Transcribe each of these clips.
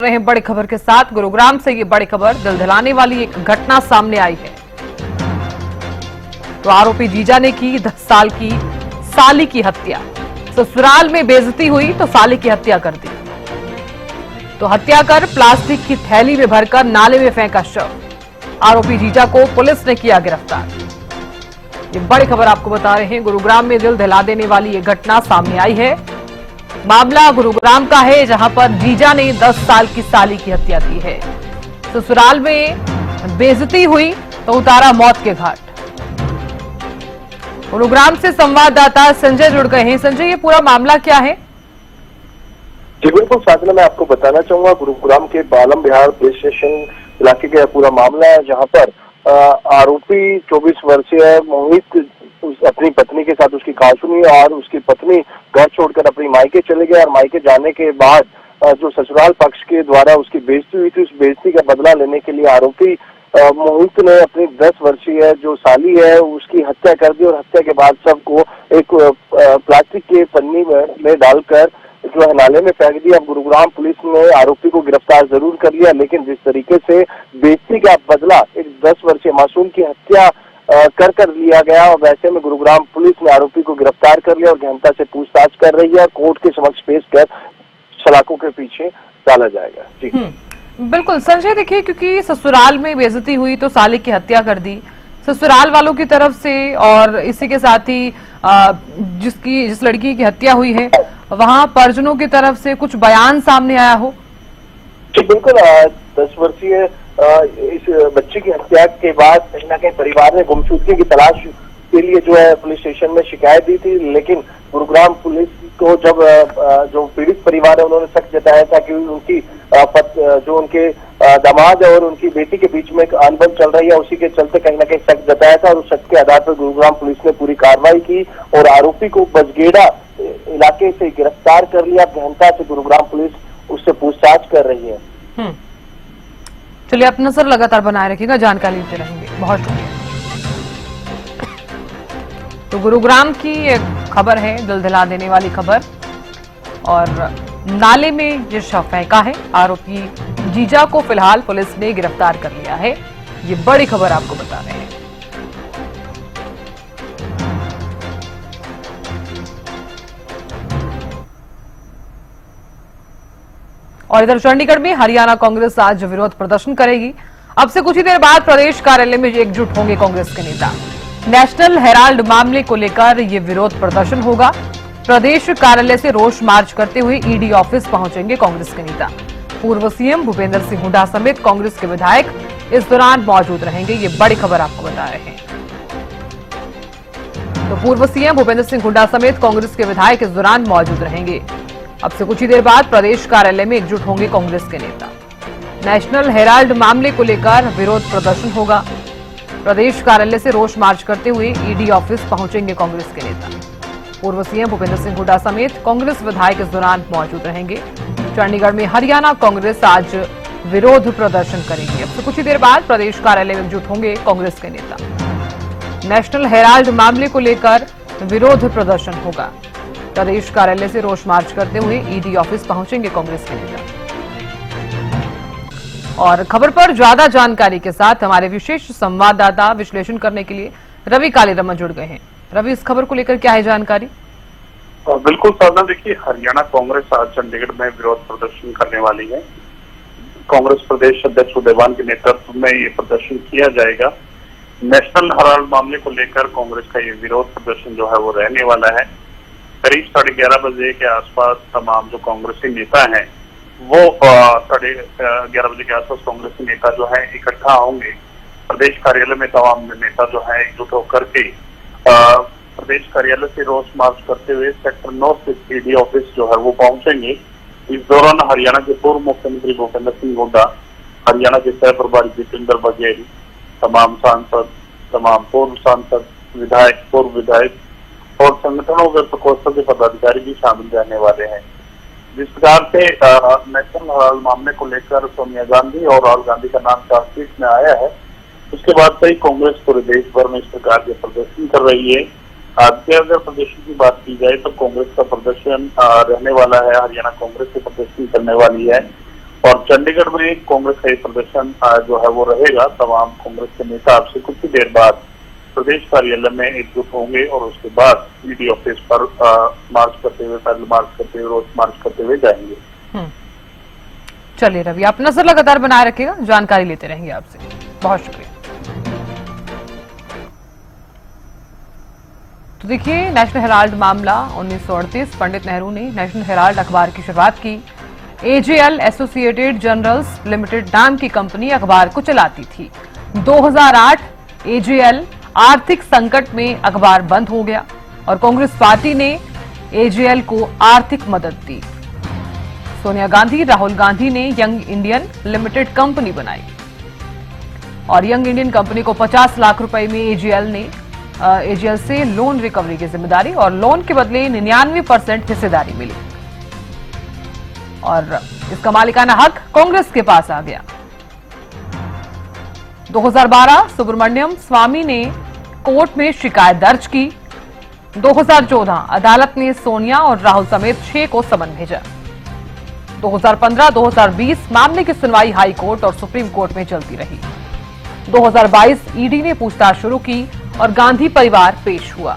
रहे हैं बड़ी खबर के साथ। गुरुग्राम से ये बड़ी खबर, दिल दहलाने वाली एक घटना सामने आई है। तो आरोपी जीजा ने की 10 साल की साली की हत्या। ससुराल में बेइज्जती हुई तो साली की हत्या कर दी। तो हत्या कर प्लास्टिक की थैली में भरकर नाले में फेंका शव। आरोपी जीजा को पुलिस ने किया गिरफ्तार। ये बड़ी खबर आपको बता रहे हैं। गुरुग्राम में दिल दहला देने वाली ये घटना सामने आई है। मामला गुरुग्राम का है, जहां पर जीजा ने 10 साल की साली की हत्या की है। ससुराल में बेइज्जती हुई तो उतारा मौत के घाट। गुरुग्राम से संवाददाता संजय जुड़ गए हैं। संजय, ये पूरा मामला क्या है? जी बिल्कुल साधना, मैं आपको बताना चाहूंगा गुरुग्राम के बालम बिहार पुलिस स्टेशन इलाके का पूरा मामला है, जहां पर आरोपी 24 वर्षीय मोहित अपनी पत्नी के साथ उसकी कहा सुनी और उसकी पत्नी घर छोड़कर अपनी मायके चले गए। और मायके जाने के बाद जो ससुराल पक्ष के द्वारा उसकी बेइज्जती हुई थी, उस बेइज्जती का बदला लेने के लिए आरोपी मोहित ने अपनी 10 वर्षीय जो साली है उसकी हत्या कर दी। और हत्या के बाद सबको एक प्लास्टिक के पन्नी में डालकर जो है नाले में फेंक दिया। अब गुरुग्राम पुलिस ने आरोपी को गिरफ्तार जरूर कर लिया, लेकिन जिस तरीके से बेइज्जती का बदला एक 10 वर्षीय मासूम की हत्या कर लिया गया, और वैसे में गुरुग्राम पुलिस ने आरोपी को गिरफ्तार कर लिया और गहनता से पूछताछ कर रही है और कोर्ट के समक्ष पेश कर सलाखों के पीछे डाला जाएगा। जी बिल्कुल संजय, देखिए, क्योंकि ससुराल में बेइज्जती हुई तो साली की हत्या कर दी ससुराल वालों की तरफ से, और इसी के साथ ही जिस लड़की की हत्या हुई है वहां परिजनों की तरफ से कुछ बयान सामने आया हो? जी बिल्कुल, 10 वर्षीय इस बच्चे की हत्या के बाद कहीं ना कहीं परिवार ने गुमशुदगी की तलाश के लिए जो है पुलिस स्टेशन में शिकायत दी थी, लेकिन गुरुग्राम पुलिस को जब जो पीड़ित परिवार है उन्होंने शक जताया था कि उनकी जो उनके दामाद और उनकी बेटी के बीच में एक अनबन चल रही है, उसी के चलते कहीं ना कहीं शक जताया था। और उस शक के आधार पर गुरुग्राम पुलिस ने पूरी कार्रवाई की और आरोपी को बजगेड़ा इलाके से गिरफ्तार कर लिया। गहनता से गुरुग्राम पुलिस उससे पूछताछ कर रही है। चलिए, आप नजर लगातार बनाए रखिएगा, जानकारी लेते रहेंगे। बहुत शुक्रिया। तो गुरुग्राम की एक खबर है, दिल दहला देने वाली खबर, और नाले में ये शव फेंका है। आरोपी जीजा को फिलहाल पुलिस ने गिरफ्तार कर लिया है। ये बड़ी खबर आपको बता रहे हैं। और इधर चंडीगढ़ में हरियाणा कांग्रेस आज विरोध प्रदर्शन करेगी। अब से कुछ ही देर बाद प्रदेश कार्यालय में एकजुट होंगे कांग्रेस के नेता। नेशनल हेराल्ड मामले को लेकर यह विरोध प्रदर्शन होगा। प्रदेश कार्यालय से रोष मार्च करते हुए ईडी ऑफिस पहुंचेंगे कांग्रेस के नेता। पूर्व सीएम भूपेंद्र सिंह हुड्डा समेत कांग्रेस के विधायक इस दौरान मौजूद रहेंगे। ये बड़ी खबर आपको बता रहे हैं। तो पूर्व सीएम भूपेंद्र सिंह हुड्डा समेत कांग्रेस के विधायक इस दौरान मौजूद रहेंगे। अब से कुछ ही देर बाद प्रदेश कार्यालय में एकजुट होंगे कांग्रेस के नेता। नेशनल हेराल्ड मामले को लेकर विरोध प्रदर्शन होगा। प्रदेश कार्यालय से रोष मार्च करते हुए ईडी ऑफिस पहुंचेंगे कांग्रेस के नेता। पूर्व सीएम भूपेंद्र सिंह हुड्डा समेत कांग्रेस विधायक इस दौरान मौजूद रहेंगे। चंडीगढ़ में हरियाणा कांग्रेस आज विरोध प्रदर्शन करेगी। अब से कुछ ही देर बाद प्रदेश कार्यालय में एकजुट होंगे कांग्रेस के नेता। नेशनल हेराल्ड मामले को लेकर विरोध प्रदर्शन होगा। प्रदेश कार्यालय से रोष मार्च करते हुए ईडी ऑफिस पहुंचेंगे कांग्रेस के नेता। और खबर पर ज्यादा जानकारी के साथ हमारे विशेष संवाददाता विश्लेषण करने के लिए रवि कालीरमन जुड़ गए हैं। रवि, इस खबर को लेकर क्या है जानकारी? बिल्कुल साधना, देखिए, हरियाणा कांग्रेस आज चंडीगढ़ में विरोध प्रदर्शन करने वाली है। कांग्रेस प्रदेश अध्यक्ष उदयवान के नेतृत्व में ये प्रदर्शन किया जाएगा। नेशनल हेराल्ड मामले को लेकर कांग्रेस का ये विरोध प्रदर्शन जो है वो रहने वाला है। करीब 11:30 बजे के आसपास तमाम जो कांग्रेसी नेता हैं वो 11:30 बजे के आसपास कांग्रेसी नेता जो है इकट्ठा होंगे। प्रदेश कार्यालय में तमाम नेता जो है एकजुट होकर के प्रदेश कार्यालय से रोष मार्च करते हुए सेक्टर 9 स्थित ईडी ऑफिस जो है वो पहुंचेंगे। इस दौरान हरियाणा के पूर्व मुख्यमंत्री भूपेंद्र सिंह हुड्डा, हरियाणा के सह प्रभारी जितेंद्र बघेल, तमाम सांसद, तमाम पूर्व सांसद, विधायक, पूर्व विधायक और संगठनों के प्रकोष्ठों के पदाधिकारी भी शामिल रहने वाले हैं। जिस प्रकार से नेशनल हेराल्ड मामले को लेकर सोनिया गांधी और राहुल गांधी का नाम चार्जशीट में आया है, उसके बाद से ही कांग्रेस पूरे देश भर में इस प्रकार के प्रदर्शन कर रही है। आज के अगर प्रदर्शन की बात की जाए तो कांग्रेस का प्रदर्शन रहने वाला है, हरियाणा कांग्रेस से प्रदर्शन करने वाली है। और चंडीगढ़ में कांग्रेस का ये प्रदर्शन जो है वो रहेगा। तमाम कांग्रेस के नेता अब से कुछ ही देर बाद प्रदेश कार्यालय में एकजुट होंगे और उसके बाद ईडी ऑफिस पर मार्च करते हुए, पैदल मार्च करते हुए, रोड मार्च करते हुए जाएंगे। चलिए रवि, आप नजर लगातार बनाए रखिएगा, जानकारी लेते रहेंगे आपसे। बहुत शुक्रिया। तो देखिए, नेशनल हेराल्ड मामला 1938, पंडित नेहरू ने नेशनल हेराल्ड अखबार की शुरुआत की। एजेएल एसोसिएटेड जर्नल्स लिमिटेड नाम की कंपनी अखबार को चलाती थी। 2008 एजेएल आर्थिक संकट में अखबार बंद हो गया और कांग्रेस पार्टी ने एजेएल को आर्थिक मदद दी। सोनिया गांधी, राहुल गांधी ने यंग इंडियन लिमिटेड कंपनी बनाई और यंग इंडियन कंपनी को 50 लाख रुपए में एजेएल से लोन रिकवरी की जिम्मेदारी और लोन के बदले 99% हिस्सेदारी मिली और इसका मालिकाना हक कांग्रेस के पास आ गया। 2012 सुब्रमण्यम स्वामी ने कोर्ट में शिकायत दर्ज की। 2014 अदालत ने सोनिया और राहुल समेत 6 को समन भेजा। 2015-2020 मामले की सुनवाई हाई कोर्ट और सुप्रीम कोर्ट में चलती रही। 2022 ईडी ने पूछताछ शुरू की और गांधी परिवार पेश हुआ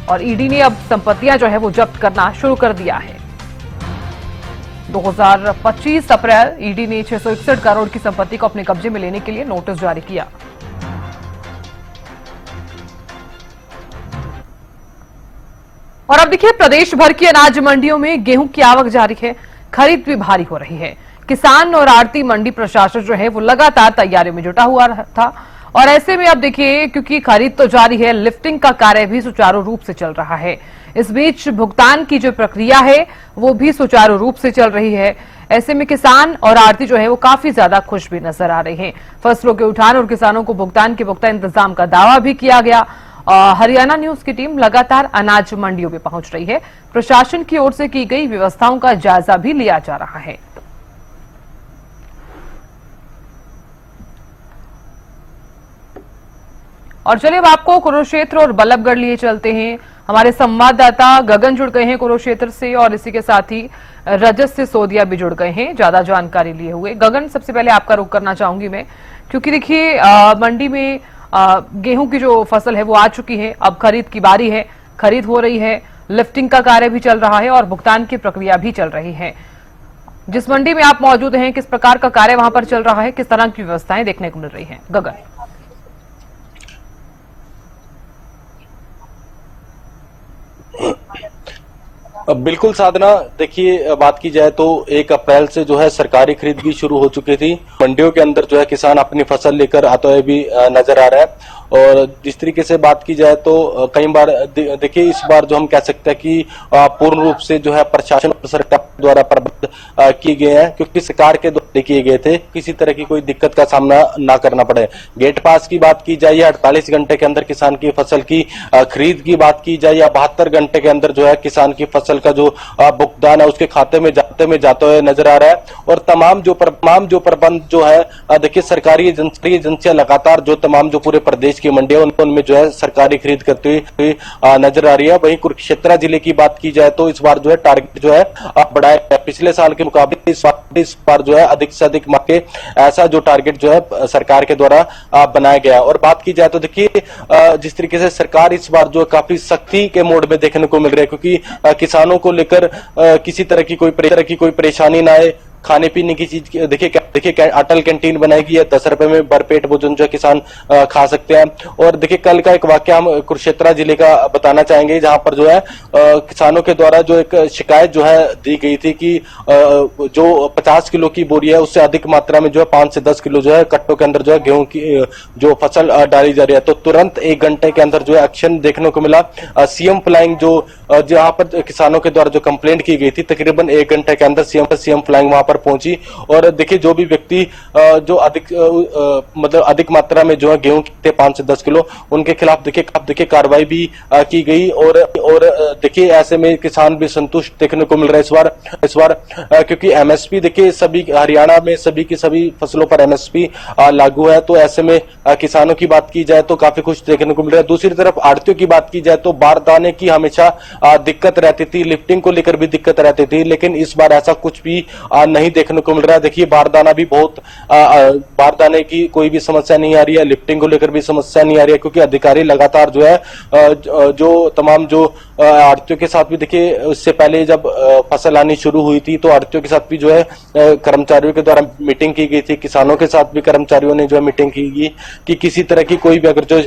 और ईडी ने अब संपत्तियां जो है वो जब्त करना शुरू कर दिया है। 2025 अप्रैल ईडी ने 661 करोड़ की संपत्ति को अपने कब्जे में लेने के लिए नोटिस जारी किया। और अब देखिए, प्रदेश भर की अनाज मंडियों में गेहूं की आवक जारी है, खरीद भी भारी हो रही है। किसान और आड़ती मंडी प्रशासन जो है वो लगातार तैयारियों में जुटा हुआ था और ऐसे में अब देखिए, क्योंकि खरीद तो जारी है, लिफ्टिंग का कार्य भी सुचारू रूप से चल रहा है। इस बीच भुगतान की जो प्रक्रिया है वो भी सुचारू रूप से चल रही है। ऐसे में किसान और आड़ती जो है वो काफी ज्यादा खुश भी नजर आ रहे हैं। फसलों के उठान और किसानों को भुगतान के पुख्ता इंतजाम का दावा भी किया गया। हरियाणा न्यूज की टीम लगातार अनाज मंडियों में पहुंच रही है। प्रशासन की ओर से की गई व्यवस्थाओं का जायजा भी लिया जा रहा है। और चलिए अब आपको कुरुक्षेत्र और बल्लभगढ़ लिए चलते हैं। हमारे संवाददाता गगन जुड़ गए हैं कुरुक्षेत्र से और इसी के साथ ही रजत से सोदिया भी जुड़ गए हैं ज्यादा जानकारी लिए हुए। गगन, सबसे पहले आपका रुख करना चाहूंगी मैं, क्योंकि देखिए मंडी में गेहूं की जो फसल है वो आ चुकी है, अब खरीद की बारी है, खरीद हो रही है, लिफ्टिंग का कार्य भी चल रहा है और भुगतान की प्रक्रिया भी चल रही है। जिस मंडी में आप मौजूद हैं, किस प्रकार का कार्य वहां पर चल रहा है, किस तरह की व्यवस्थाएं देखने को मिल रही हैं? गगन। बिल्कुल साधना, देखिए बात की जाए तो 1 अप्रैल से जो है सरकारी खरीद भी शुरू हो चुकी थी। मंडियों के अंदर जो है किसान अपनी फसल लेकर आते हुए भी नजर आ रहा है और जिस तरीके से बात की जाए तो कई बार देखिए इस बार जो हम कह सकते हैं कि पूर्ण रूप से जो है प्रशासन और सरकार द्वारा प्रबंध किए गए हैं, क्योंकि सरकार के द्वारा किए गए थे, किसी तरह की कोई दिक्कत का सामना ना करना पड़े। गेट पास की बात की जाए या 48 घंटे के अंदर किसान की फसल की खरीद की बात की जाए या 72 घंटे के अंदर जो है किसान की फसल का जो भुगतान है उसके खाते में जाते हुए नजर आ रहा है। और तमाम जो प्रबंध जो है देखिए सरकारी एजेंसियां लगातार जो तमाम जो पूरे प्रदेश की मंडियां उनमें जो है सरकारी खरीद करती हुई नजर आ रही है। वहीं कुरुक्षेत्र जिले की बात की जाए तो इस बार जो है टारगेट जो है बढ़ाया, पिछले साल के मुकाबले इस बार जो है अधिक से अधिक मार्के ऐसा जो टारगेट जो है सरकार के द्वारा बनाया गया। और बात की जाए तो देखिए जिस तरीके से सरकार इस बार जो काफी सख्ती के मोड में देखने को मिल रही है, क्योंकि किसानों को लेकर किसी तरह की कोई परेशानी ना आए। खाने पीने की चीज देखिए अटल कैंटीन बनाएगी है, 10 रुपए में भरपेट भोजन जो है किसान खा सकते हैं। और देखिए कल का एक वाकया हम कुरुक्षेत्र जिले का बताना चाहेंगे, जहां पर जो है किसानों के द्वारा जो एक शिकायत जो है दी गई थी कि जो 50 किलो की बोरी है उससे अधिक मात्रा में जो है 5 से 10 किलो जो है कट्टों के अंदर जो है गेहूं की जो फसल डाली जा रही है। तो तुरंत 1 घंटे के अंदर जो है एक्शन देखने को मिला। सीएम फ्लाइंग जहां पर किसानों के द्वारा जो कंप्लेंट की गई थी, तकरीबन 1 घंटे के अंदर सीएम फ्लाइंग वहां पर पहुंची। और देखिए जो भी व्यक्ति जो अधिक मात्रा में जो है गेहूं थे 5 से 10 किलो, उनके खिलाफ देखिए कार्रवाई भी की गई। और देखिए ऐसे में किसान भी संतुष्ट देखने को मिल रहा है इस बार क्योंकि एमएसपी देखिए सभी हरियाणा में सभी की सभी फसलों पर एमएसपी लागू है। तो ऐसे में किसानों की बात की जाए तो काफी कुछ देखने को मिल रहा है। दूसरी तरफ आड़तियों की बात की जाए तो बारदाने की हमेशा दिक्कत रहती थी, लिफ्टिंग को लेकर भी दिक्कत रहती थी, लेकिन इस बार ऐसा कुछ भी नहीं देखने को मिल रहा है। देखिए बारदाना भी बहुत बारदाने की कोई भी समस्या नहीं आ रही है, लिफ्टिंग को लेकर भी समस्या नहीं आ रही है, क्योंकि अधिकारी लगातार जो है जो तमाम जो आड़तियों के साथ भी, देखिए उससे पहले जब फसल आनी शुरू हुई थी तो आड़तियों के साथ भी जो है कर्मचारियों के द्वारा मीटिंग की गई थी, किसानों के साथ भी कर्मचारियों ने जो है मीटिंग की गई कि किसी तरह की कोई भी अगर जो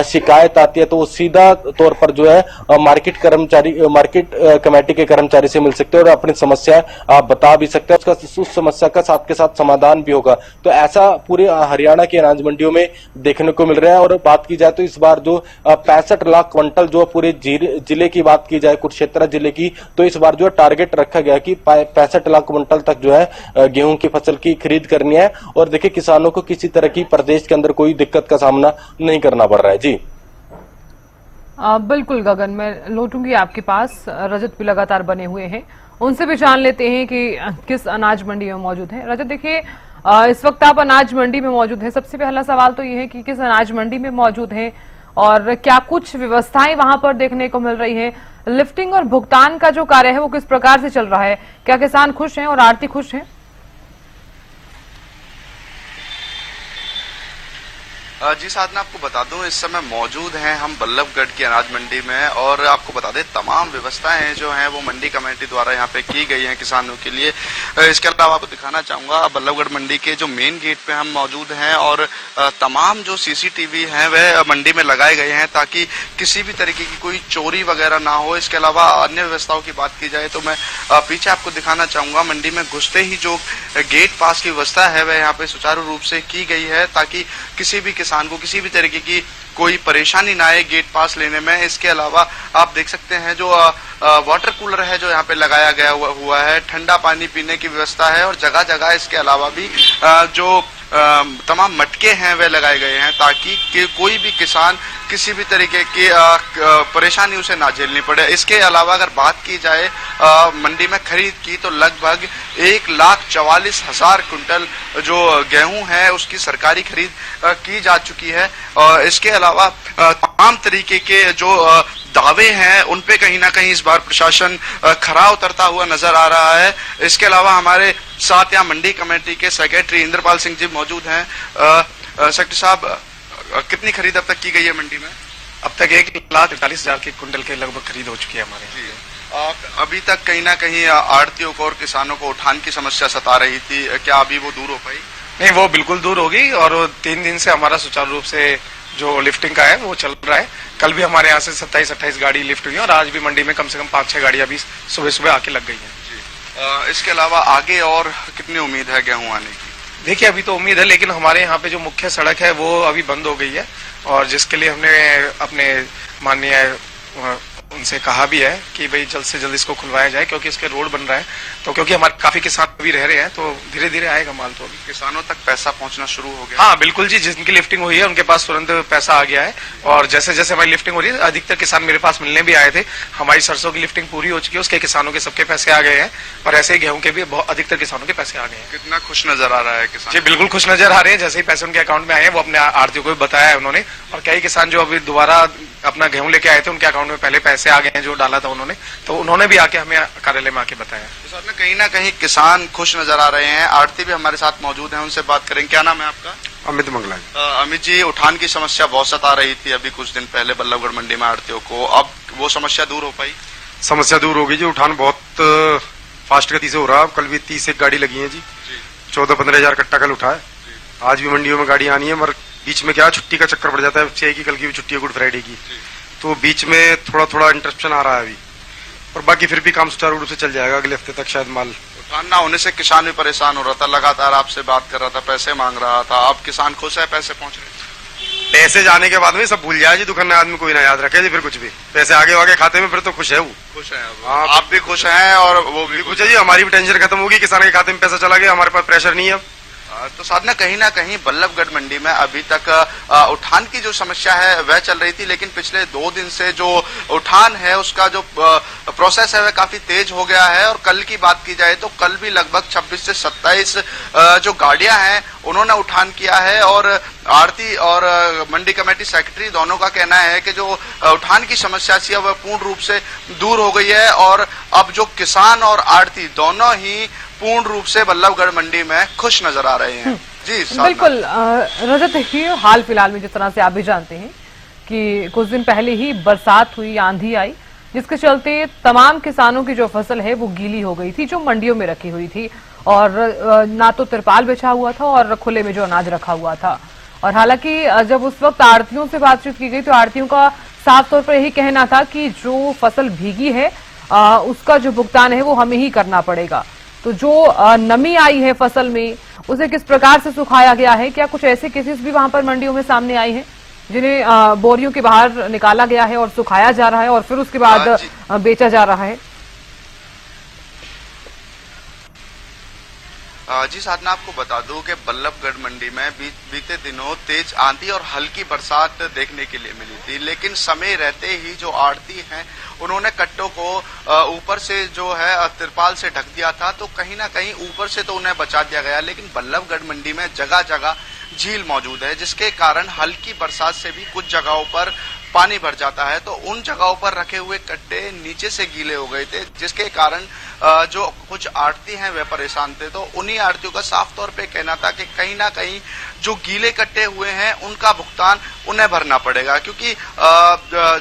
शिकायत आती है तो वो सीधा तौर पर जो है मार्केट कमेटी के कर्मचारी से मिल सकते हैं और अपनी समस्या आप बता भी सकते हैं, उस समस्या का साथ के साथ समाधान भी होगा। तो ऐसा पूरे हरियाणा की अनाज मंडियों में देखने को मिल रहा है। और बात की जाए तो इस बार जो 65 लाख क्विंटल जो पूरे जिले की बात की जाए, कुरुक्षेत्र जिले की, तो इस बार जो टारगेट रखा गया कि 65 लाख क्विंटल तक जो है गेहूं की फसल की खरीद करनी है। और देखिए किसानों को किसी तरह की प्रदेश के अंदर कोई दिक्कत का सामना नहीं करना पड़ रहा है। जी बिल्कुल गगन, मैं लौटूंगी आपके पास। रजत भी लगातार बने हुए हैं, उनसे भी जान लेते हैं कि किस अनाज मंडी में मौजूद है। रजत देखिए, इस वक्त आप अनाज मंडी में मौजूद है। सबसे पहला सवाल तो ये है कि किस अनाज मंडी में मौजूद है और क्या कुछ व्यवस्थाएं वहां पर देखने को मिल रही है? लिफ्टिंग और भुगतान का जो कार्य है वो किस प्रकार से चल रहा है? क्या किसान खुश हैं और आड़ती खुश हैं? जी साधना, आपको बता दूं इस समय मौजूद हैं हम बल्लभगढ़ की अनाज मंडी में, और आपको बता दें तमाम व्यवस्थाएं जो हैं वो मंडी कमेटी द्वारा यहाँ पे की गई हैं किसानों के लिए। इसके अलावा आपको दिखाना चाहूंगा बल्लभगढ़ मंडी के जो मेन गेट पे हम मौजूद हैं और तमाम जो सीसीटीवी हैं वह मंडी में लगाए गए हैं ताकि किसी भी तरीके की कोई चोरी वगैरह ना हो। इसके अलावा अन्य व्यवस्थाओं की बात की जाए तो मैं पीछे आपको दिखाना चाहूंगा, मंडी में घुसते ही जो गेट पास की व्यवस्था है वह यहाँ पे सुचारू रूप से की गई है ताकि किसी भी किसान को किसी भी तरीके की कोई परेशानी ना आए गेट पास लेने में। इसके अलावा आप देख सकते हैं जो वाटर कूलर है जो यहाँ पे लगाया गया हुआ है, ठंडा पानी पीने की व्यवस्था है और जगह जगह इसके अलावा भी जो तमाम मटके हैं वह लगाए गए हैं ताकि कोई भी किसान किसी भी तरीके की परेशानी उसे ना झेलनी पड़े। इसके अलावा अगर बात की जाए मंडी में खरीद की तो लगभग 1,44,000 कुंटल जो गेहूं है उसकी सरकारी खरीद की जा चुकी है। और इसके अलावा तमाम तरीके के जो दावे हैं उन पे कहीं ना कहीं इस बार प्रशासन खरा उतरता हुआ नजर आ रहा है। इसके अलावा हमारे साथ यहाँ मंडी कमेटी के सेक्रेटरी इंद्रपाल सिंह जी मौजूद हैं। सेक्रेटरी साहब, कितनी खरीद अब तक की गई है मंडी में? अब तक 1,43,000 के कुंटल के लगभग खरीद हो चुकी है हमारे। अभी तक कहीं ना कहीं आड़तियों को और किसानों को उठान की समस्या सता रही थी, क्या अभी वो दूर हो पाई? नहीं, वो बिल्कुल दूर होगी और 3 दिन से हमारा सुचारू रूप से जो लिफ्टिंग का है वो चल रहा है। कल भी हमारे यहाँ से 27-28 गाड़ी लिफ्ट हुई है और आज भी मंडी में कम से कम 5-6 गाड़ियां अभी सुबह सुबह आके लग गई हैं। इसके अलावा आगे और कितनी उम्मीद है गेहूं आने की? देखिए, अभी तो उम्मीद है लेकिन हमारे यहाँ पे जो मुख्य सड़क है वो अभी बंद हो गई है और जिसके लिए हमने अपने माननीय उनसे कहा भी है कि भाई जल्द से जल्द इसको खुलवाया जाए क्योंकि इसके रोड बन रहा है। तो क्योंकि हमारे काफी किसान भी रह रहे हैं तो धीरे धीरे आएगा माल। तो अभी किसानों तक पैसा पहुंचना शुरू हो गया? हाँ बिल्कुल जी, जिनकी लिफ्टिंग हुई है उनके पास तुरंत पैसा आ गया है और जैसे जैसे हमारी लिफ्टिंग हो रही है अधिकतर किसान मेरे पास मिलने भी आए थे। हमारी सरसों की लिफ्टिंग पूरी हो चुकी है, उसके किसानों के सबके पैसे आ गए हैं और ऐसे ही गेहूं के भी अधिकतर किसानों के पैसे आ गए हैं। कितना खुश नजर आ रहा है किसान? जी बिल्कुल खुश नजर आ रहे हैं। जैसे ही पैसे उनके अकाउंट में आए हैं वो अपने आड़तियों को भी बताया है उन्होंने और कई किसान जो अभी दोबारा अपना गेहूं लेके आए थे उनके अकाउंट में पहले पैसे आ गए हैं जो डाला था उन्होंने, तो उन्होंने भी आके हमें कार्यालय में आके बताया। तो साहब, कहीं ना कहीं किसान खुश नजर आ रहे हैं। आड़ती भी हमारे साथ मौजूद हैं, उनसे बात करेंगे। क्या नाम है आपका? अमित मंगला। अमित जी, उठान की समस्या बहुत सता रही थी अभी कुछ दिन पहले बल्लभगढ़ मंडी में आड़तियों को, अब वो समस्या दूर हो पाई? समस्या दूर होगी जी, उठान बहुत फास्ट गति से हो रहा है। कल भी 30 एक गाड़ी लगी है जी, 14-15 हजार कट्टा कल उठा है। आज भी मंडियों में गाड़ी आनी है मगर बीच में क्या छुट्टी का चक्कर पड़ जाता है। CI की कल की भी छुट्टी है, गुड फ्राइडे की, तो बीच में थोड़ा थोड़ा इंटरप्शन आ रहा है अभी और बाकी फिर भी काम सुचारू रूप से चल जाएगा अगले हफ्ते तक शायद माल। उठान ना होने से किसान भी परेशान हो रहा था, लगातार आपसे बात कर रहा था, पैसे मांग रहा था। अब किसान खुश है, पैसे पहुंच रहे? पैसे जाने के बाद में सब भूल जाए जी, दुकान आदमी कोई ना याद रखे जी, फिर कुछ भी पैसे आगे आगे खाते में फिर तो खुश है वो। खुश है हाँ, आप भी खुश हैं और वो भी खुश है जी। हमारी भी टेंशन खत्म होगी, किसान के खाते में पैसा चला गया, हमारे पास प्रेशर नहीं है अब। तो साधना, कहीं ना कहीं बल्लभगढ़ मंडी में अभी तक उठान की जो समस्या है वह चल रही थी, लेकिन पिछले 2 दिन से जो उठान है उसका जो प्रोसेस है वह काफी तेज हो गया है। और कल की बात की जाए तो कल भी लगभग 26 से 27 जो गाड़ियां हैं उन्होंने उठान किया है और आड़ती और मंडी कमेटी सेक्रेटरी दोनों का कहना है कि जो उठान की समस्या थी वह पूर्ण रूप से दूर हो गई है और अब जो किसान और आड़ती दोनों ही पूर्ण रूप से बल्लभगढ़ मंडी में खुश नजर आ रहे हैं। जी साधना। बिल्कुल रजत, देखिए हाल फिलहाल में जिस तरह से आप भी जानते हैं कि कुछ दिन पहले ही बरसात हुई, आंधी आई, जिसके चलते तमाम किसानों की जो फसल है वो गीली हो गई थी, जो मंडियों में रखी हुई थी, और ना तो तिरपाल बिछा हुआ था और खुले में जो अनाज रखा हुआ था। और हालांकि जब उस वक्त आड़तियों से बातचीत की गई तो आड़तियों का साफ तौर पर यही कहना था कि जो फसल भीगी है उसका जो भुगतान है वो हमें ही करना पड़ेगा। तो जो नमी आई है फसल में उसे किस प्रकार से सुखाया गया है, क्या कुछ ऐसे केसेस भी वहां पर मंडियों में सामने आए हैं जिन्हें बोरियों के बाहर निकाला गया है और सुखाया जा रहा है और फिर उसके बाद बेचा जा रहा है? जी साधना, आपको बता दूं कि बल्लभगढ़ मंडी में बीते दिनों तेज आंधी और हल्की बरसात देखने के लिए मिली थी, लेकिन समय रहते ही जो आड़ती हैं उन्होंने कट्टों को ऊपर से जो है तिरपाल से ढक दिया था। तो कहीं ना कहीं ऊपर से तो उन्हें बचा दिया गया, लेकिन बल्लभगढ़ मंडी में जगह जगह झील मौजूद है, जिसके कारण हल्की बरसात से भी कुछ जगहों पर पानी भर जाता है। तो उन जगहों पर रखे हुए कट्टे नीचे से गीले हो गए थे, जिसके कारण जो कुछ आड़ती हैं वे परेशान थे। तो उन्हीं आड़तियों का साफ तौर पे कहना था कि कहीं ना कहीं जो गीले कट्टे हुए हैं उनका भुगतान उन्हें भरना पड़ेगा, क्योंकि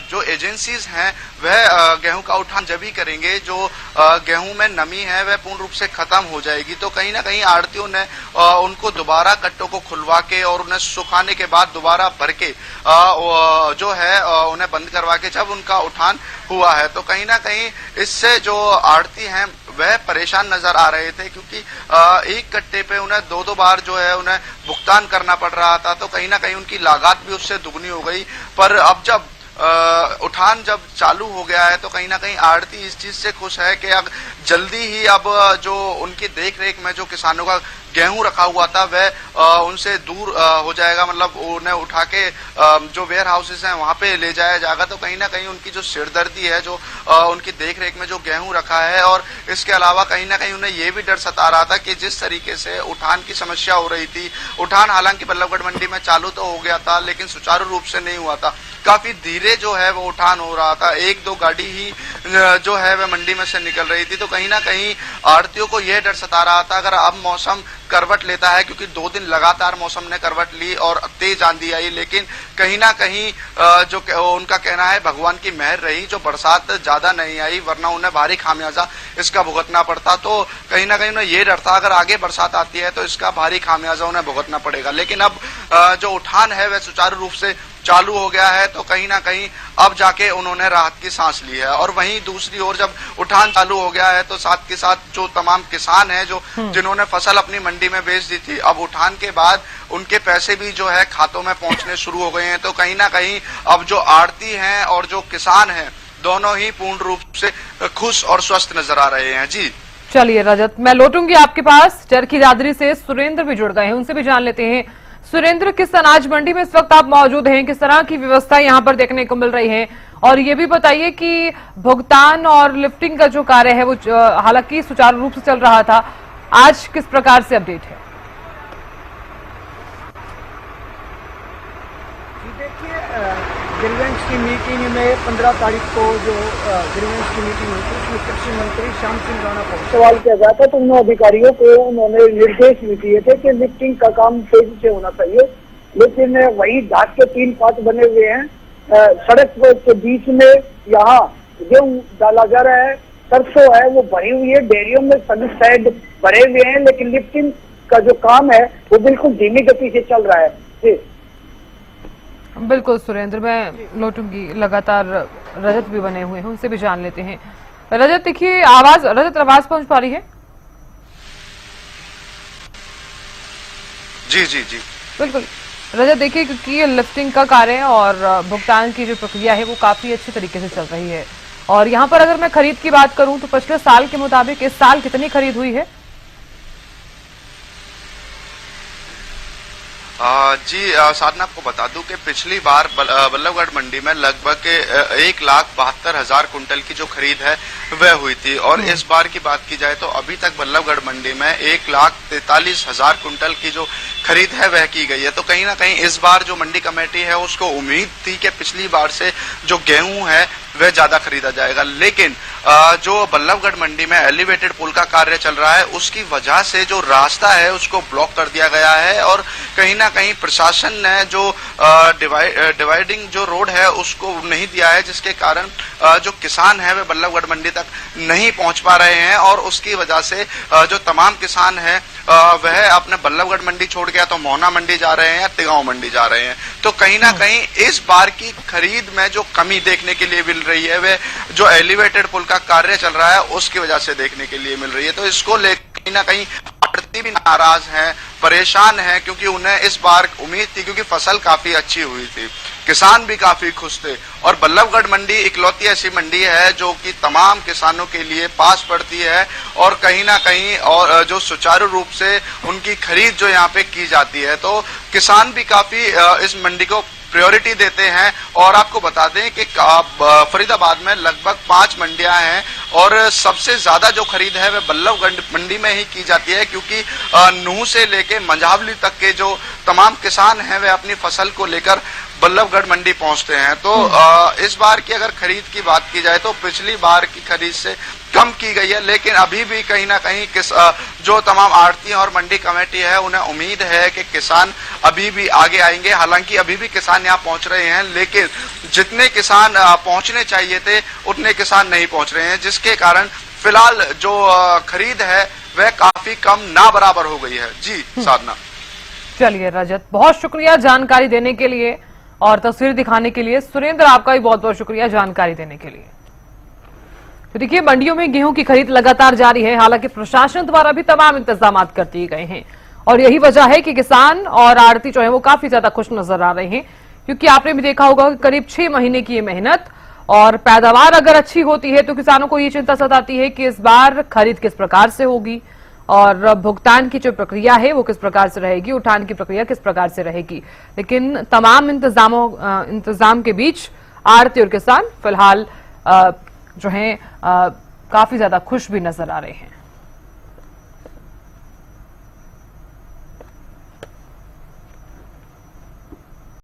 जो एजेंसीज हैं वह गेहूं का उठान जब ही करेंगे जो गेहूं में नमी है वह पूर्ण रूप से खत्म हो जाएगी। तो कहीं ना कहीं आड़तियों ने उनको दोबारा कट्टों को खुलवा के और उन्हें सुखाने के बाद दोबारा भर के जो है उन्हें बंद करवा के जब उनका उठान हुआ है। तो कहीं ना कहीं इससे जो आड़ती हैं वह परेशान नजर आ रहे थे, क्योंकि एक कट्टे पे उन्हें दो बार जो है उन्हें भुगतान करना पड़ रहा था। तो कहीं ना कहीं उनकी लागत भी उससे दुगनी हो गई। पर अब जब उठान जब चालू हो गया है तो कहीं ना कहीं आड़ती इस चीज से खुश है कि अब जल्दी ही अब जो उनकी देख रेख में जो किसानों का गेहूं रखा हुआ था वह उनसे दूर हो जाएगा, मतलब उन्हें उठा के जो वेयर हाउसेस हैं वहां पे ले जाया जाएगा। तो कहीं ना कहीं उनकी जो सिरदर्दी है, जो उनकी देख रेख में जो गेहूं रखा है, और इसके अलावा कहीं ना कहीं उन्हें ये भी डर सता रहा था कि जिस तरीके से उठान की समस्या हो रही थी, उठान हालांकि बल्लभगढ़ मंडी में चालू तो हो गया था लेकिन सुचारू रूप से नहीं हुआ था, काफी धीरे जो है वो उठान हो रहा था, एक दो गाड़ी ही जो है वह मंडी में से निकल रही थी। तो कहीं ना कहीं आड़तियों को यह डर सता रहा था अगर अब मौसम करवट लेता है, क्योंकि 2 दिन लगातार मौसम ने करवट ली और तेज आंधी आई, लेकिन कहीं ना कहीं जो उनका कहना है भगवान की मेहर रही, जो बरसात ज्यादा नहीं आई, वरना उन्हें भारी खामियाजा इसका भुगतना पड़ता। तो कहीं ना कहीं उन्हें ये डर था अगर आगे बरसात आती है तो इसका भारी खामियाजा उन्हें भुगतना पड़ेगा। लेकिन अब जो उठान है वह सुचारू रूप से चालू हो गया है, तो कहीं ना कहीं अब जाके उन्होंने राहत की सांस ली है। और वहीं दूसरी ओर जब उठान चालू हो गया है तो साथ के साथ जो तमाम किसान हैं जो जिन्होंने फसल अपनी मंडी में बेच दी थी, अब उठान के बाद उनके पैसे भी जो है खातों में पहुंचने शुरू हो गए हैं। तो कहीं ना कहीं अब जो आड़ती हैं और जो किसान हैं दोनों ही पूर्ण रूप से खुश और स्वस्थ नजर आ रहे हैं। जी चलिए रजत, मैं लौटूंगी आपके पास। चरखी दादरी से सुरेंद्र भी जुड़ गए हैं, उनसे भी जान लेते हैं। सुरेंद्र, किस अनाज मंडी में इस वक्त आप मौजूद हैं, किस तरह की व्यवस्था यहाँ पर देखने को मिल रही है, और ये भी बताइए कि भुगतान और लिफ्टिंग का जो कार्य है वो हालांकि सुचारू रूप से चल रहा था, आज किस प्रकार से अपडेट है? देखिए, ग्रीवेंस की मीटिंग में 15 तारीख को जो ग्रीवेंस की मीटिंग हुई थी उसमें कृषि मंत्री श्याम सिंह राणा को सवाल किया गया था, तो उन्होंने अधिकारियों को उन्होंने निर्देश भी दिए थे कि लिफ्टिंग का काम तेजी से होना चाहिए। लेकिन वही घाट के 3 पार्ट बने हुए हैं, सड़क के बीच में यहाँ गेहूं डाला जा रहा है, सरसों है वो भरी हुई है, डेयरियों में सभी साइड भरे हुए हैं, लेकिन लिफ्टिंग का जो काम है वो बिल्कुल धीमी गति से चल रहा है। जी बिल्कुल सुरेंद्र, मैं लौटूंगी। लगातार रजत भी बने हुए हैं, उनसे भी जान लेते हैं। रजत, देखिए रजत आवाज पहुंच पा रही है? जी जी जी बिल्कुल रजत, देखिए क्योंकि लिफ्टिंग का कार्य और भुगतान की जो प्रक्रिया है वो काफी अच्छे तरीके से चल रही है, और यहाँ पर अगर मैं खरीद की बात करूं तो पिछले साल के मुताबिक इस साल कितनी खरीद हुई है? जी साधना, आपको बता दूं कि पिछली बार बल्लभगढ़ मंडी में लगभग 1,72,000 कुंटल की जो खरीद है वह हुई थी, और इस बार की बात की जाए तो अभी तक बल्लभगढ़ मंडी में 1,43,000 कुंटल की जो खरीद है वह की गई है। तो कहीं ना कहीं इस बार जो मंडी कमेटी है उसको उम्मीद थी कि पिछली बार से जो गेहूं है वह ज्यादा खरीदा जाएगा, लेकिन जो बल्लभगढ़ मंडी में एलिवेटेड पुल का कार्य चल रहा है उसकी वजह से जो रास्ता है उसको ब्लॉक कर दिया गया है और कहीं ना कहीं प्रशासन ने जो डिवाइडिंग जो रोड है उसको नहीं दिया है, जिसके कारण जो किसान है वे बल्लभगढ़ मंडी तक नहीं पहुंच पा रहे हैं और उसकी वजह से जो तमाम किसान है वह अपने बल्लभगढ़ मंडी छोड़ के या तो मोहना मंडी जा रहे हैं या तिगांव मंडी जा रहे हैं। तो कहीं ना कहीं इस बार की खरीद में जो कमी देखने के लिए मिल रही है वह जो एलिवेटेड पुल का कार्य चल रहा है उसकी वजह से देखने के लिए मिल रही है। तो इसको लेकर कहीं ना कहीं आढ़ती भी नाराज हैं, परेशान हैं, क्योंकि उन्हें इस बार उम्मीद थी, क्योंकि फसल काफी अच्छी हुई थी, किसान भी काफी खुश थे और बल्लभगढ़ मंडी इकलौती ऐसी मंडी है जो कि तमाम किसानों के लिए पास पड़ती है और कहीं ना कहीं और जो सुचारू रूप से उनकी खरीद जो यहाँ पे की जाती है, तो किसान भी काफी इस मंडी को प्रायोरिटी देते हैं। और आपको बता दें कि फरीदाबाद में लगभग 5 मंडियां हैं और सबसे ज्यादा जो खरीद है वह बल्लभगढ़ मंडी में ही की जाती है, क्योंकि नूह से लेके मंझावली तक के जो तमाम किसान हैं वे अपनी फसल को लेकर बल्लभगढ़ मंडी पहुंचते हैं। तो इस बार की अगर खरीद की बात की जाए तो पिछली बार की खरीद से कम की गई है, लेकिन अभी भी कहीं ना कहीं जो तमाम आढ़ती और मंडी कमेटी है उन्हें उम्मीद है कि किसान अभी भी आगे आएंगे। हालांकि अभी भी किसान यहाँ पहुंच रहे हैं, लेकिन जितने किसान पहुंचने चाहिए थे उतने किसान नहीं पहुंच रहे हैं, जिसके कारण फिलहाल जो खरीद है वह काफी कम ना बराबर हो गई है। जी साधना। चलिए रजत, बहुत शुक्रिया जानकारी देने के लिए और तस्वीर दिखाने के लिए। सुरेंद्र, आपका भी बहुत बहुत शुक्रिया जानकारी देने के लिए। तो देखिए, मंडियों में गेहूं की खरीद लगातार जारी है, हालांकि प्रशासन द्वारा भी तमाम इंतजाम कर दिए गए हैं और यही वजह है कि किसान और आड़ती जो है वो काफी ज्यादा खुश नजर आ रहे हैं, क्योंकि आपने भी देखा होगा कि करीब 6 महीने की ये मेहनत और पैदावार अगर अच्छी होती है तो किसानों को ये चिंता सताती है कि इस बार खरीद किस प्रकार से होगी और भुगतान की जो प्रक्रिया है वो किस प्रकार से रहेगी, उठान की प्रक्रिया किस प्रकार से रहेगी। लेकिन तमाम इंतजाम के बीच आड़ती और किसान फिलहाल जो है काफी ज्यादा खुश भी नजर आ रहे हैं।